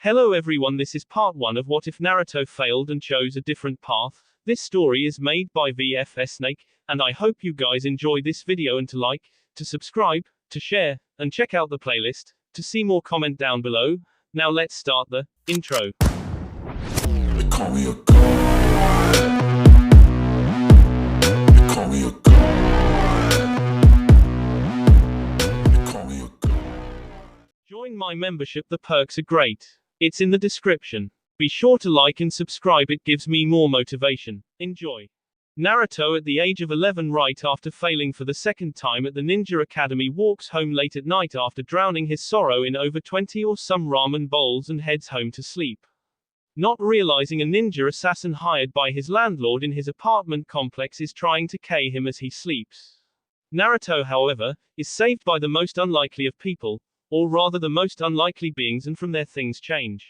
Hello everyone, this is part 1 of What If Naruto Failed and Chose a Different Path. This story is made by vfsnake, and I hope you guys enjoy this video and to like, to subscribe, to share, and check out the playlist, to see more comment down below. Now let's start the intro. They call me a god. They call me a god. They call me a god. Join my membership, the perks are great. It's in the description. Be sure to like and subscribe, it gives me more motivation. Enjoy. Naruto, at the age of 11, right after failing for the second time at the Ninja Academy, walks home late at night after drowning his sorrow in over 20 or some ramen bowls and heads home to sleep. Not realizing a ninja assassin hired by his landlord in his apartment complex is trying to kill him as he sleeps. Naruto, however, is saved by the most unlikely of people, or rather the most unlikely beings, and from there things change.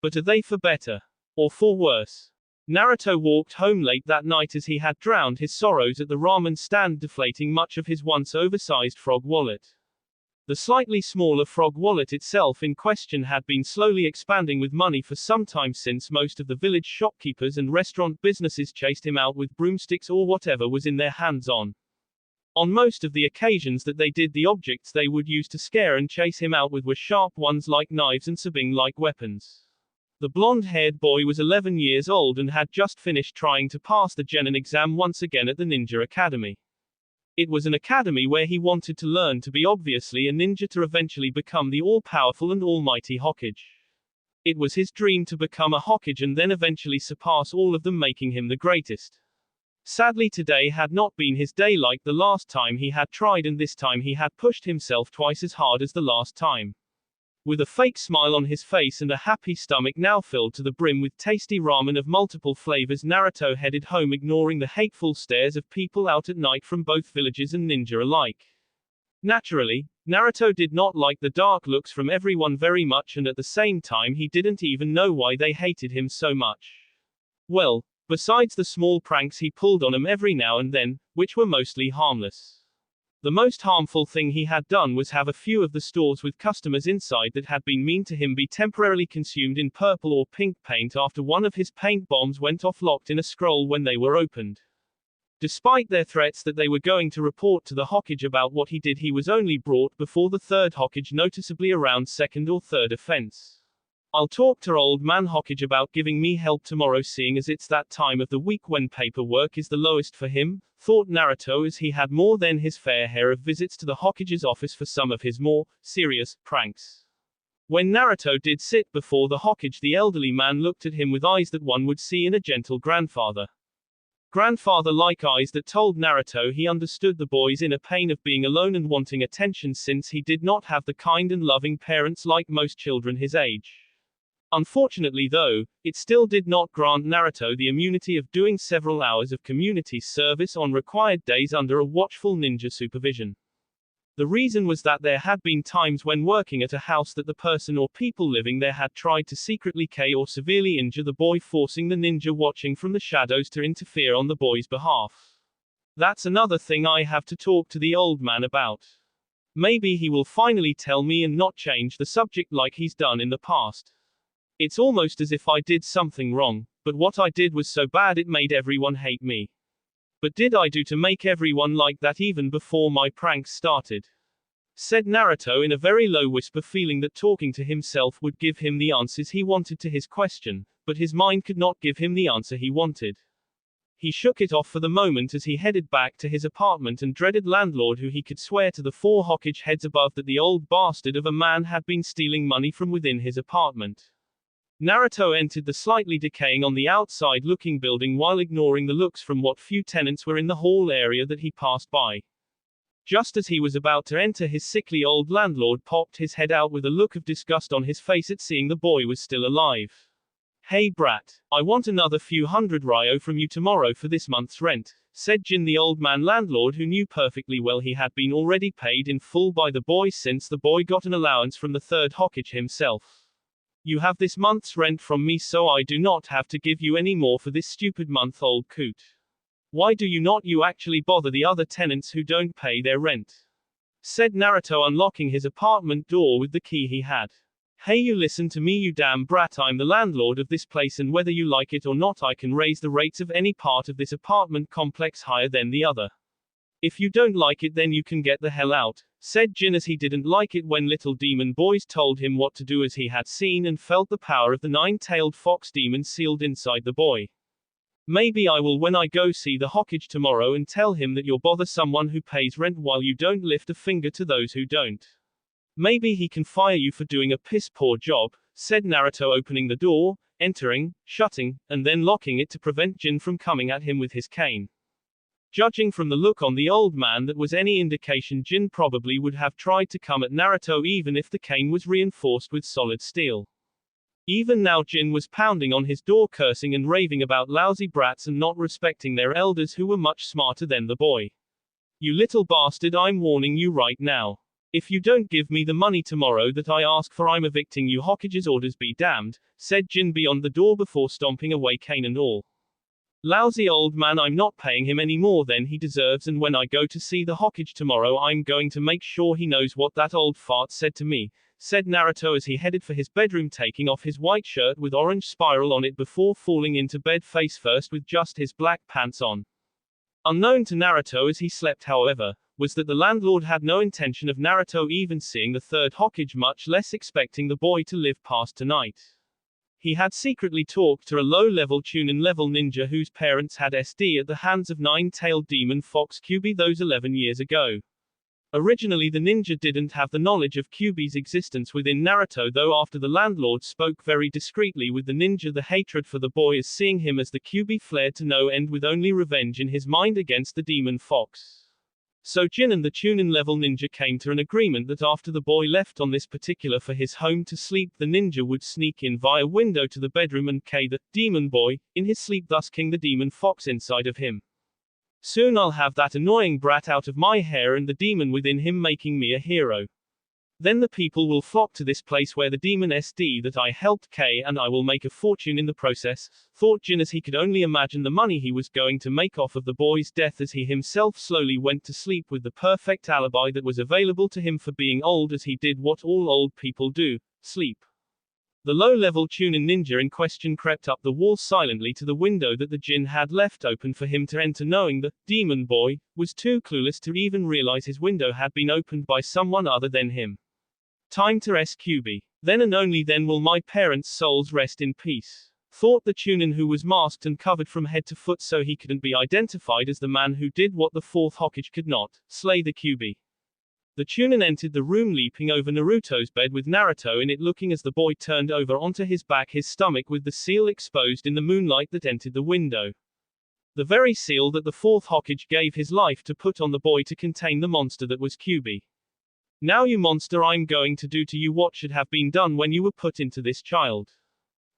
But are they for better? Or for worse? Naruto walked home late that night as he had drowned his sorrows at the ramen stand, deflating much of his once oversized frog wallet. The slightly smaller frog wallet itself in question had been slowly expanding with money for some time, since most of the village shopkeepers and restaurant businesses chased him out with broomsticks or whatever was in their hands on. On most of the occasions that they did, the objects they would use to scare and chase him out with were sharp ones like knives and sabing-like weapons. The blonde-haired boy was 11 years old and had just finished trying to pass the Genin exam once again at the Ninja Academy. It was an academy where he wanted to learn to be obviously a ninja, to eventually become the all-powerful and almighty Hokage. It was his dream to become a Hokage and then eventually surpass all of them, making him the greatest. Sadly, today had not been his day like the last time he had tried, and this time he had pushed himself twice as hard as the last time. With a fake smile on his face and a happy stomach now filled to the brim with tasty ramen of multiple flavors, Naruto headed home, ignoring the hateful stares of people out at night from both villages and ninja alike. Naturally, Naruto did not like the dark looks from everyone very much, and at the same time he didn't even know why they hated him so much. Well, besides the small pranks he pulled on them every now and then, which were mostly harmless. The most harmful thing he had done was have a few of the stores with customers inside that had been mean to him be temporarily consumed in purple or pink paint after one of his paint bombs went off locked in a scroll when they were opened. Despite their threats that they were going to report to the Hokage about what he did, he was only brought before the third Hokage, noticeably around second or third offense. I'll talk to old man Hokage about giving me help tomorrow, seeing as it's that time of the week when paperwork is the lowest for him, thought Naruto as he had more than his fair share of visits to the Hokage's office for some of his more serious pranks. When Naruto did sit before the Hokage, the elderly man looked at him with eyes that one would see in a gentle grandfather-like eyes that told Naruto he understood the boy's inner pain of being alone and wanting attention, since he did not have the kind and loving parents like most children his age. Unfortunately though, it still did not grant Naruto the immunity of doing several hours of community service on required days under a watchful ninja supervision. The reason was that there had been times when working at a house that the person or people living there had tried to secretly kill or severely injure the boy, forcing the ninja watching from the shadows to interfere on the boy's behalf. That's another thing I have to talk to the old man about. Maybe he will finally tell me and not change the subject like he's done in the past. It's almost as if I did something wrong, but what I did was so bad it made everyone hate me. But did I do to make everyone like that even before my pranks started? Said Naruto in a very low whisper, feeling that talking to himself would give him the answers he wanted to his question, but his mind could not give him the answer he wanted. He shook it off for the moment as he headed back to his apartment and dreaded landlord, who he could swear to the 4 Hokage heads above that the old bastard of a man had been stealing money from within his apartment. Naruto entered the slightly decaying on the outside looking building while ignoring the looks from what few tenants were in the hall area that he passed by. Just as he was about to enter, his sickly old landlord popped his head out with a look of disgust on his face at seeing the boy was still alive. "Hey brat, I want another few hundred ryo from you tomorrow for this month's rent," said Jin, the old man landlord, who knew perfectly well he had been already paid in full by the boy since the boy got an allowance from the third Hokage himself. "You have this month's rent from me, so I do not have to give you any more for this stupid month-old coot. Why do you not actually bother the other tenants who don't pay their rent?" said Naruto, unlocking his apartment door with the key he had. Hey, you listen to me, you damn brat. I'm the landlord of this place, and whether you like it or not, I can raise the rates of any part of this apartment complex higher than the other. If you don't like it, then you can get the hell out, said Jin, as he didn't like it when little demon boys told him what to do, as he had seen and felt the power of the nine-tailed fox demon sealed inside the boy. Maybe I will when I go see the Hokage tomorrow and tell him that you'll bother someone who pays rent while you don't lift a finger to those who don't. Maybe he can fire you for doing a piss-poor job, said Naruto, opening the door, entering, shutting, and then locking it to prevent Jin from coming at him with his cane. Judging from the look on the old man, that was any indication, Jin probably would have tried to come at Naruto even if the cane was reinforced with solid steel. Even now Jin was pounding on his door, cursing and raving about lousy brats and not respecting their elders who were much smarter than the boy. You little bastard, I'm warning you right now. If you don't give me the money tomorrow that I ask for, I'm evicting you. Hokage's orders be damned, said Jin beyond the door before stomping away, cane and all. Lousy old man, I'm not paying him any more than he deserves, and when I go to see the Hokage tomorrow, I'm going to make sure he knows what that old fart said to me, said Naruto as he headed for his bedroom, taking off his white shirt with orange spiral on it before falling into bed face first with just his black pants on. Unknown to Naruto as he slept, however, was that the landlord had no intention of Naruto even seeing the third Hokage, much less expecting the boy to live past tonight. He had secretly talked to a low-level Chunin-level ninja whose parents had SD at the hands of nine-tailed demon fox Kyuubi those 11 years ago. Originally the ninja didn't have the knowledge of Kyuubi's existence within Naruto, though after the landlord spoke very discreetly with the ninja, the hatred for the boy as seeing him as the Kyuubi flared to no end, with only revenge in his mind against the demon fox. So Jin and the Chunin-level ninja came to an agreement that after the boy left on this particular for his home to sleep, the ninja would sneak in via window to the bedroom and K the demon boy in his sleep, thus king the demon fox inside of him. Soon I'll have that annoying brat out of my hair and the demon within him, making me a hero. Then the people will flock to this place where the demon SD that I helped K, and I will make a fortune in the process, thought Jin as he could only imagine the money he was going to make off of the boy's death, as he himself slowly went to sleep with the perfect alibi that was available to him for being old, as he did what all old people do, sleep. The low-level Chunin ninja in question crept up the wall silently to the window that the Jin had left open for him to enter, knowing the demon boy was too clueless to even realize his window had been opened by someone other than him. Time to Kyuubi. Then and only then will my parents' souls rest in peace, thought the Chunin, who was masked and covered from head to foot so he couldn't be identified as the man who did what the fourth Hokage could not, slay the Kyuubi. The Chunin entered the room, leaping over Naruto's bed with Naruto in it, looking as the boy turned over onto his back, his stomach with the seal exposed in the moonlight that entered the window. The very seal that the fourth Hokage gave his life to put on the boy to contain the monster that was Kyuubi. Now, you monster, I'm going to do to you what should have been done when you were put into this child.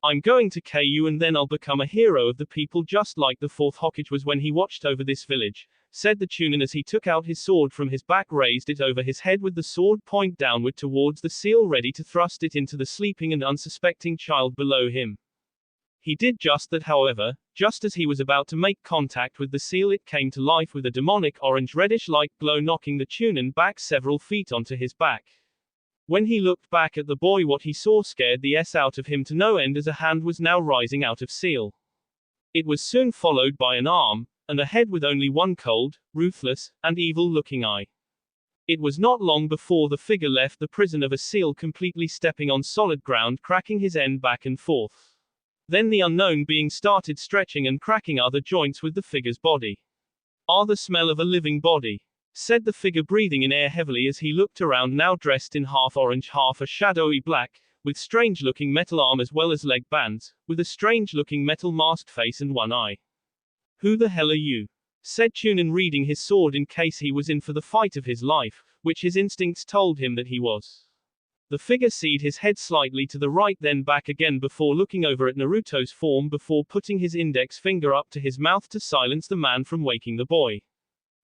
I'm going to K you, and then I'll become a hero of the people, just like the fourth Hokage was when he watched over this village, said the Chunin as he took out his sword from his back, raised it over his head with the sword point downward towards the seal, ready to thrust it into the sleeping and unsuspecting child below him. He did just that, however. Just as he was about to make contact with the seal, it came to life with a demonic orange-reddish light glow, knocking the Chunin back several feet onto his back. When he looked back at the boy, what he saw scared the S out of him to no end, as a hand was now rising out of seal. It was soon followed by an arm, and a head with only one cold, ruthless, and evil-looking eye. It was not long before the figure left the prison of a seal, completely stepping on solid ground, cracking his end back and forth. Then the unknown being started stretching and cracking other joints with the figure's body. "Ah, the smell of a living body," said the figure, breathing in air heavily as he looked around, now dressed in half orange, half a shadowy black, with strange-looking metal arm as well as leg bands, with a strange-looking metal masked face and one eye. "Who the hell are you?" said Chunin, reading his sword in case he was in for the fight of his life, which his instincts told him that he was. The figure seed his head slightly to the right, then back again, before looking over at Naruto's form, before putting his index finger up to his mouth to silence the man from waking the boy.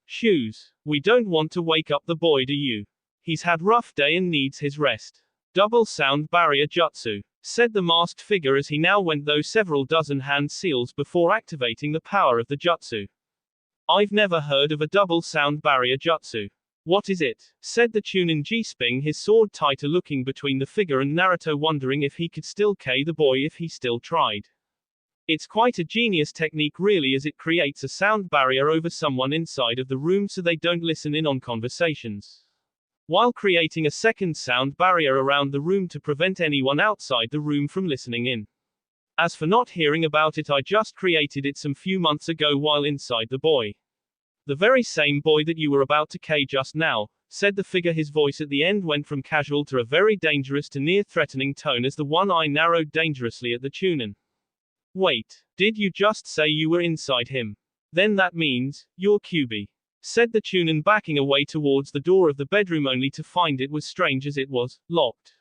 "Shoes. We don't want to wake up the boy, do you? He's had rough day and needs his rest." "Double sound barrier jutsu," said the masked figure as he now went through several dozen hand seals before activating the power of the jutsu. "I've never heard of a double sound barrier jutsu. What is it? Said the Chunin G-sping his sword tighter, looking between the figure and Naruto, wondering if he could still K the boy if he still tried. It's quite a genius technique really, as it creates a sound barrier over someone inside of the room so they don't listen in on conversations, while creating a second sound barrier around the room to prevent anyone outside the room from listening in. As for not hearing about it, I just created it some few months ago while inside the boy. The very same boy that you were about to K just now, said the figure. His voice at the end went from casual to a very dangerous to near threatening tone as the one eye narrowed dangerously at the Chunin. Wait, did you just say you were inside him? Then that means, you're QB. Said the Chunin, backing away towards the door of the bedroom only to find it was strange as it was locked.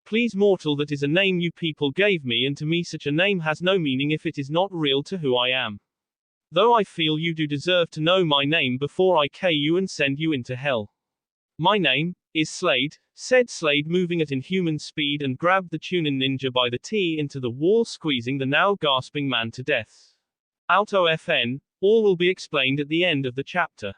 Please mortal, that is a name you people gave me, and to me such a name has no meaning if it is not real to who I am. Though I feel you do deserve to know my name before I K you and send you into hell. My name is Slade, said Slade, moving at inhuman speed, and grabbed the Chunin ninja by the T into the wall, squeezing the now gasping man to death. Auto FN, all will be explained at the end of the chapter.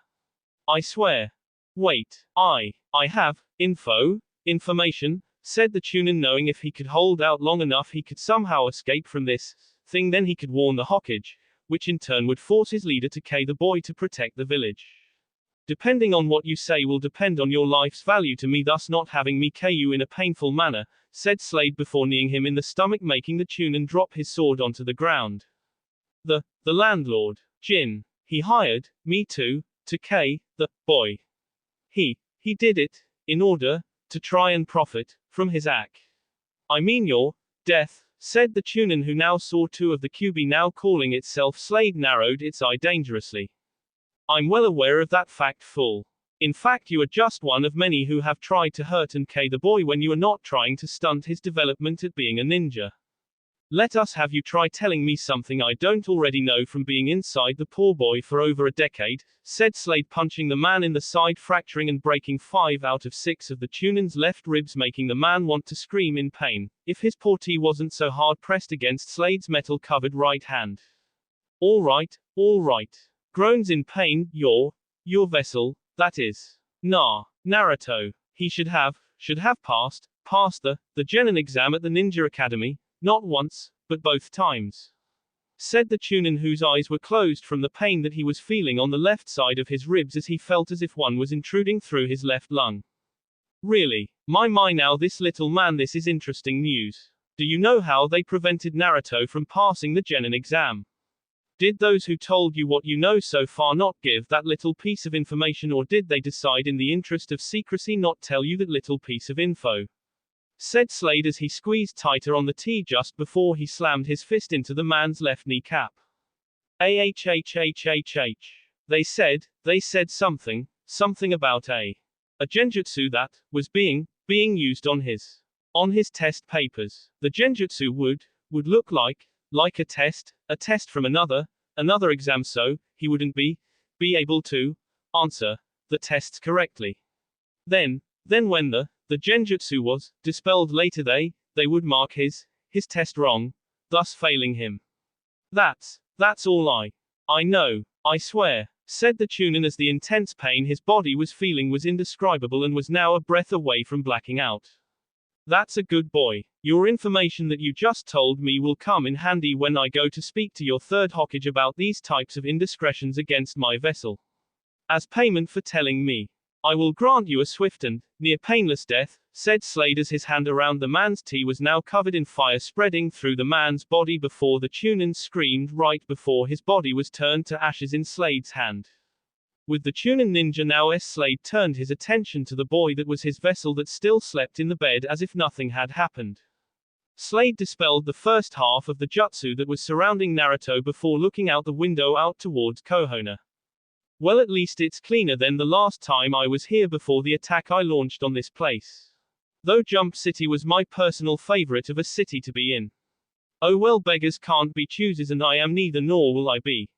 I swear. Wait, I have information, said the Chunin, knowing if he could hold out long enough he could somehow escape from this thing, then he could warn the Hokage, which in turn would force his leader to K the boy to protect the village. Depending on what you say will depend on your life's value to me, thus not having me K you in a painful manner, said Slade before kneeing him in the stomach, making the Chunin drop his sword onto the ground. The landlord, Jin, he hired me to K the boy. He did it in order to try and profit from his act. I mean your death, said the Chunin, who now saw two of the QB now calling itself Slade, narrowed its eye dangerously. I'm well aware of that fact, fool. In fact, you are just one of many who have tried to hurt and K the boy when you are not trying to stunt his development at being a ninja. Let us have you try telling me something I don't already know from being inside the poor boy for over a decade, said Slade, punching the man in the side, fracturing and breaking 5 out of 6 of the Chunin's left ribs, making the man want to scream in pain, if his poor T wasn't so hard pressed against Slade's metal-covered right hand. All right. Groans in pain, your vessel, that is. Naruto. He should have passed the Genin exam at the Ninja Academy, not once, but both times. Said the Chunin, whose eyes were closed from the pain that he was feeling on the left side of his ribs as he felt as if one was intruding through his left lung. Really? My now, this little man, this is interesting news. Do you know how they prevented Naruto from passing the Genin exam? Did those who told you what you know so far not give that little piece of information, or did they decide in the interest of secrecy not tell you that little piece of info? Said Slade as he squeezed tighter on the T just before he slammed his fist into the man's left kneecap. They said something about a genjutsu that was being used on his test papers. The genjutsu would look like a test from another exam, so he wouldn't be able to answer the tests correctly. Then when the genjutsu was dispelled later, they would mark his test wrong, thus failing him. That's all I know, I swear, said the Chunin, as the intense pain his body was feeling was indescribable and was now a breath away from blacking out. That's a good boy. Your information that you just told me will come in handy when I go to speak to your third Hokage about these types of indiscretions against my vessel. As payment for telling me, I will grant you a swift and near painless death, said Slade as his hand around the man's T was now covered in fire spreading through the man's body before the Chunin screamed right before his body was turned to ashes in Slade's hand. With the Chunin ninja now, Slade turned his attention to the boy that was his vessel that still slept in the bed as if nothing had happened. Slade dispelled the first half of the jutsu that was surrounding Naruto before looking out the window out towards Konoha. Well, at least it's cleaner than the last time I was here before the attack I launched on this place. Though Jump City was my personal favorite of a city to be in. Oh well, beggars can't be choosers, and I am neither, nor will I be.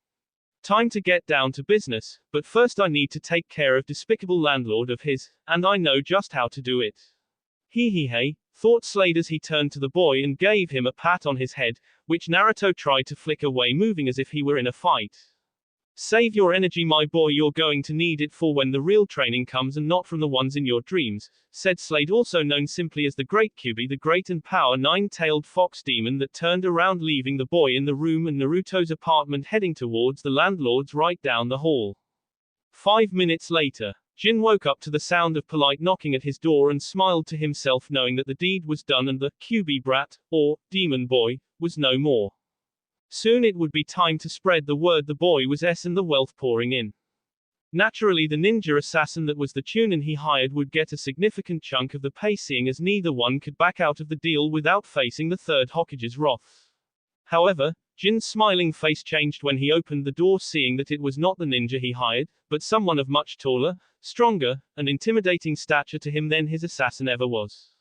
Time to get down to business, but first I need to take care of despicable landlord of his, and I know just how to do it. Hey, thought Slade as he turned to the boy and gave him a pat on his head, which Naruto tried to flick away, moving as if he were in a fight. Save your energy, my boy, you're going to need it for when the real training comes and not from the ones in your dreams, said Slade, also known simply as the Great Kyuubi, the great and power nine-tailed fox demon that turned around, leaving the boy in the room and Naruto's apartment, heading towards the landlord's right down the hall. 5 minutes later, Jin woke up to the sound of polite knocking at his door and smiled to himself, knowing that the deed was done and the Kyuubi brat, or demon boy, was no more. Soon it would be time to spread the word the boy was S and the wealth pouring in. Naturally, the ninja assassin that was the Chunin he hired would get a significant chunk of the pay, seeing as neither one could back out of the deal without facing the third Hokage's wrath. However, Jin's smiling face changed when he opened the door, seeing that it was not the ninja he hired, but someone of much taller, stronger, and intimidating stature to him than his assassin ever was.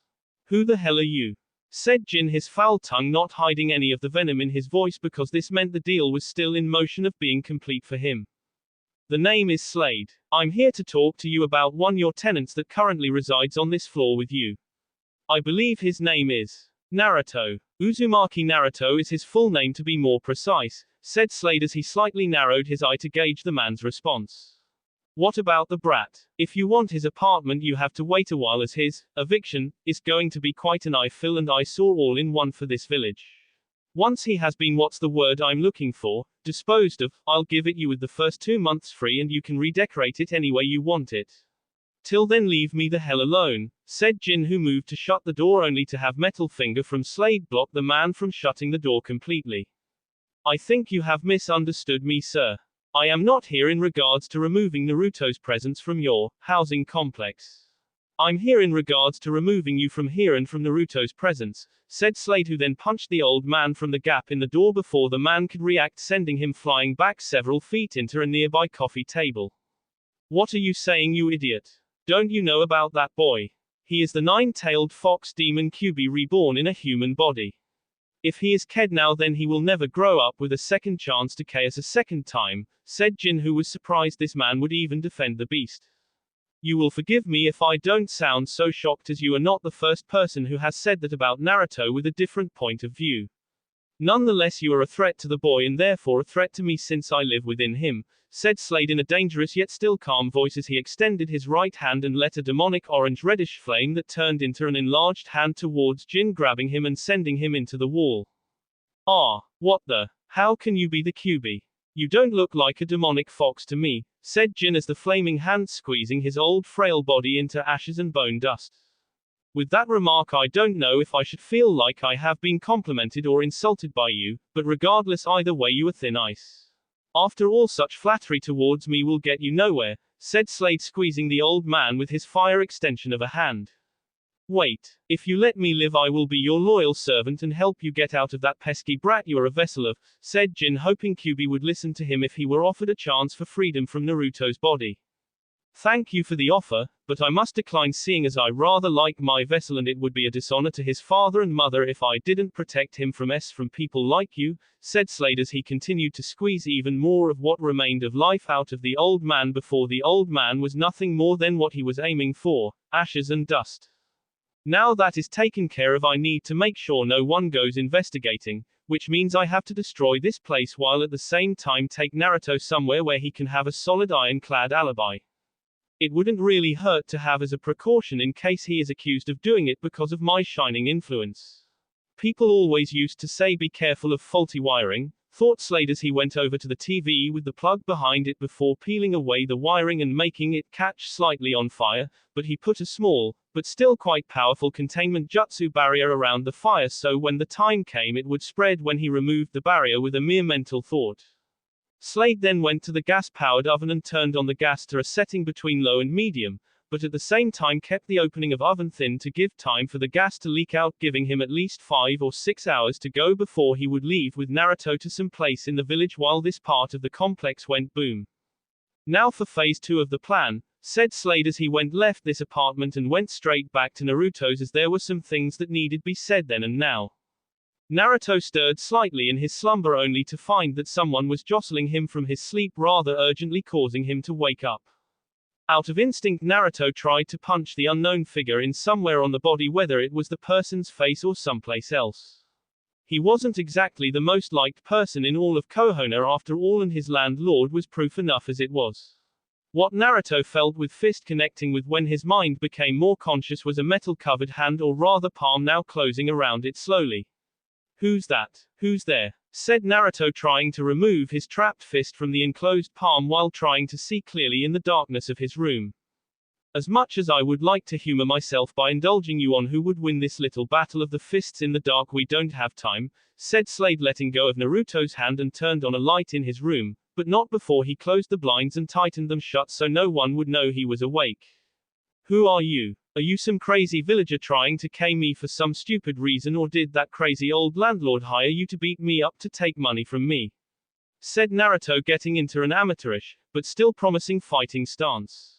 "Who the hell are you?" said Jin, his foul tongue not hiding any of the venom in his voice, because this meant the deal was still in motion of being complete for him. "The name is Slade. I'm here to talk to you about one of your tenants that currently resides on this floor with you. I believe his name is Naruto. Uzumaki Naruto is his full name, to be more precise," said Slade as he slightly narrowed his eye to gauge the man's response. "What about the brat? If you want his apartment, you have to wait a while, as his eviction is going to be quite an eyesore and eyesore all in one for this village. Once he has been, what's the word I'm looking for, disposed of, I'll give it you with the first 2 months free, and you can redecorate it any way you want it. Till then, leave me the hell alone," said Jin, who moved to shut the door only to have metal finger from Slade block the man from shutting the door completely. "I think you have misunderstood me, sir. I am not here in regards to removing Naruto's presence from your housing complex. I'm here in regards to removing you from here and from Naruto's presence," said Slade, who then punched the old man from the gap in the door before the man could react, sending him flying back several feet into a nearby coffee table. "What are you saying, you idiot? Don't you know about that boy? He is the nine-tailed fox demon Kyuubi reborn in a human body. If he is ked now, then he will never grow up with a second chance to chaos a second time," said Jin, who was surprised this man would even defend the beast. "You will forgive me if I don't sound so shocked, as you are not the first person who has said that about Naruto with a different point of view. Nonetheless, you are a threat to the boy and therefore a threat to me, since I live within him," said Slade in a dangerous yet still calm voice as he extended his right hand and let a demonic orange-reddish flame that turned into an enlarged hand towards Jin, grabbing him and sending him into the wall. "Ah, what the? How can you be the Kyuubi? You don't look like a demonic fox to me," said Jin as the flaming hand squeezing his old frail body into ashes and bone dust. "With that remark, I don't know if I should feel like I have been complimented or insulted by you, but regardless, either way, you are thin ice. After all, such flattery towards me will get you nowhere," said Slade, squeezing the old man with his fire extension of a hand. "Wait. If you let me live, I will be your loyal servant and help you get out of that pesky brat you are a vessel of," said Jin, hoping Kyuubi would listen to him if he were offered a chance for freedom from Naruto's body. "Thank you for the offer, but I must decline, seeing as I rather like my vessel and it would be a dishonor to his father and mother if I didn't protect him from people like you," said Slade as he continued to squeeze even more of what remained of life out of the old man before the old man was nothing more than what he was aiming for, ashes and dust. "Now that is taken care of, I need to make sure no one goes investigating, which means I have to destroy this place while at the same time take Naruto somewhere where he can have a solid ironclad alibi. It wouldn't really hurt to have as a precaution in case he is accused of doing it because of my shining influence. People always used to say be careful of faulty wiring," thought Slade as he went over to the TV with the plug behind it before peeling away the wiring and making it catch slightly on fire, but he put a small, but still quite powerful containment jutsu barrier around the fire so when the time came it would spread when he removed the barrier with a mere mental thought. Slade then went to the gas-powered oven and turned on the gas to a setting between low and medium, but at the same time kept the opening of oven thin to give time for the gas to leak out, giving him at least 5 or 6 hours to go before he would leave with Naruto to some place in the village while this part of the complex went boom. "Now for phase 2 of the plan," said Slade as he left this apartment and went straight back to Naruto's, as there were some things that needed be said then and now. Naruto stirred slightly in his slumber only to find that someone was jostling him from his sleep rather urgently, causing him to wake up. Out of instinct, Naruto tried to punch the unknown figure in somewhere on the body, whether it was the person's face or someplace else. He wasn't exactly the most liked person in all of Konoha after all, and his landlord was proof enough as it was. What Naruto felt with fist connecting with when his mind became more conscious was a metal-covered hand, or rather palm, now closing around it slowly. "Who's that? Who's there?" said Naruto, trying to remove his trapped fist from the enclosed palm while trying to see clearly in the darkness of his room. "As much as I would like to humor myself by indulging you on who would win this little battle of the fists in the dark, we don't have time," said Slade, letting go of Naruto's hand and turned on a light in his room, but not before he closed the blinds and tightened them shut so no one would know he was awake. "Who are you? Are you some crazy villager trying to cane me for some stupid reason, or did that crazy old landlord hire you to beat me up to take money from me?" said Naruto, getting into an amateurish, but still promising fighting stance.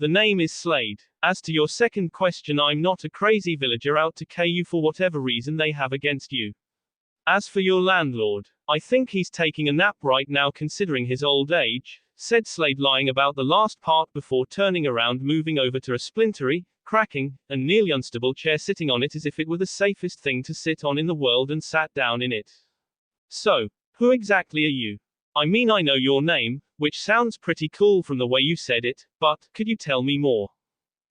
"The name is Slade. As to your second question, I'm not a crazy villager out to kill you for whatever reason they have against you. As for your landlord, I think he's taking a nap right now considering his old age," said Slade, lying about the last part before turning around, moving over to a splintery, cracking, and nearly unstable chair, sitting on it as if it were the safest thing to sit on in the world, and sat down in it. "So, who exactly are you? I mean, I know your name, which sounds pretty cool from the way you said it, but could you tell me more?"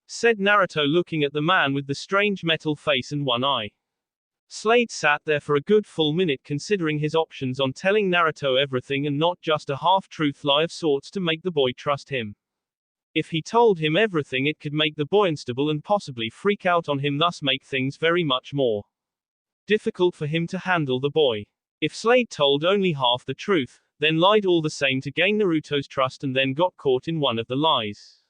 said Naruto, looking at the man with the strange metal face and one eye. Slade sat there for a good full minute, considering his options on telling Naruto everything and not just a half-truth lie of sorts to make the boy trust him. If he told him everything, it could make the boy unstable and possibly freak out on him, thus make things very much more difficult for him to handle the boy. If Slade told only half the truth, then lied all the same to gain Naruto's trust, and then got caught in one of the lies,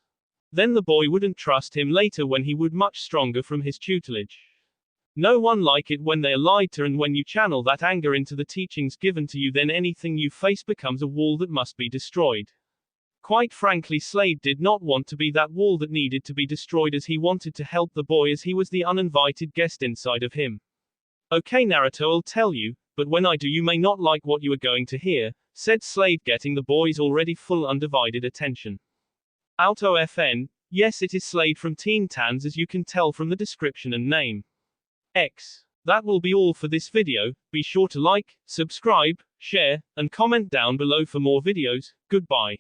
then the boy wouldn't trust him later when he would much stronger from his tutelage. No one like it when they are lied to, and when you channel that anger into the teachings given to you, then anything you face becomes a wall that must be destroyed. Quite frankly, Slade did not want to be that wall that needed to be destroyed, as he wanted to help the boy, as he was the uninvited guest inside of him. "Okay, Naruto, I'll tell you, but when I do you may not like what you are going to hear," said Slade, getting the boy's already full undivided attention. Auto FN, yes, it is Slade from Teen Tans, as you can tell from the description and name. That will be all for this video. Be sure to like, subscribe, share, and comment down below for more videos. Goodbye.